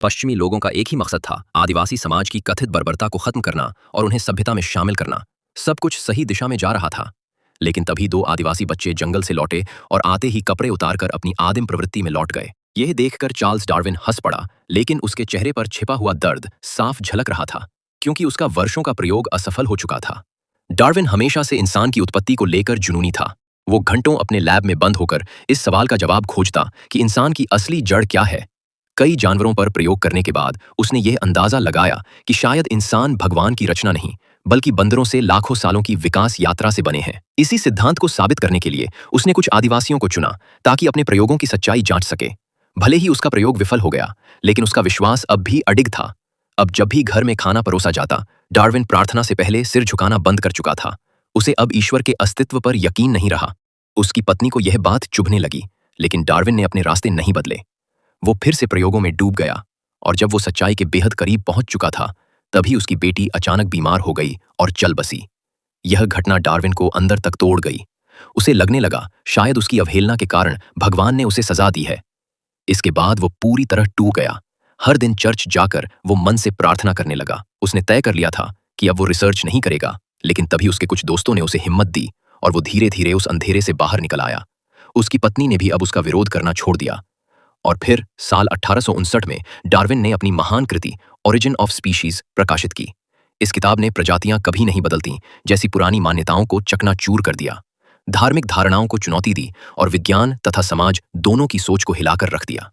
पश्चिमी लोगों का एक ही मकसद था, आदिवासी समाज की कथित बर्बरता को खत्म करना और उन्हें सभ्यता में शामिल करना। सब कुछ सही दिशा में जा रहा था। लेकिन तभी दो आदिवासी बच्चे जंगल से लौटे और आते ही कपड़े उतारकर अपनी आदिम प्रवृत्ति में लौट गए। यह देखकर चार्ल्स डार्विन हंस पड़ा, लेकिन उसके चेहरे पर छिपा हुआ दर्द साफ झलक रहा था, क्योंकि उसका वर्षों का प्रयोग असफल हो चुका था। डार्विन हमेशा से इंसान की उत्पत्ति को लेकर जुनूनी था। वो घंटों अपने लैब में बंद होकर इस सवाल का जवाब खोजता कि इंसान की असली जड़ क्या है। कई जानवरों पर प्रयोग करने के बाद उसने यह अंदाजा लगाया कि शायद इंसान भगवान की रचना नहीं, बल्कि बंदरों से लाखों सालों की विकास यात्रा से बने हैं। इसी सिद्धांत को साबित करने के लिए उसने कुछ आदिवासियों को चुना, ताकि अपने प्रयोगों की सच्चाई जांच सके। भले ही उसका प्रयोग विफल हो गया, लेकिन उसका विश्वास अब भी अडिग था। अब जब भी घर में खाना परोसा जाता, डार्विन प्रार्थना से पहले सिर झुकाना बंद कर चुका था। उसे अब ईश्वर के अस्तित्व पर यकीन नहीं रहा। उसकी पत्नी को यह बात चुभने लगी, लेकिन डार्विन ने अपने रास्ते नहीं बदले। वो फिर से प्रयोगों में डूब गया, और जब वो सच्चाई के बेहद करीब पहुंच चुका था, तभी उसकी बेटी अचानक बीमार हो गई और चल बसी। यह घटना डार्विन को अंदर तक तोड़ गई। उसे लगने लगा शायद उसकी अवहेलना के कारण भगवान ने उसे सजा दी है। इसके बाद वो पूरी तरह टूट गया। हर दिन चर्च जाकर वो मन से प्रार्थना करने लगा। उसने तय कर लिया था कि अब वो रिसर्च नहीं करेगा, लेकिन तभी उसके कुछ दोस्तों ने उसे हिम्मत दी और वो धीरे धीरे उस अंधेरे से बाहर निकल आया। उसकी पत्नी ने भी अब उसका विरोध करना छोड़ दिया। और फिर साल 1859 में डार्विन ने अपनी महान कृति ओरिजिन ऑफ स्पीशीज प्रकाशित की। इस किताब ने प्रजातियां कभी नहीं बदलती जैसी पुरानी मान्यताओं को चकनाचूर कर दिया, धार्मिक धारणाओं को चुनौती दी और विज्ञान तथा समाज दोनों की सोच को हिलाकर रख दिया।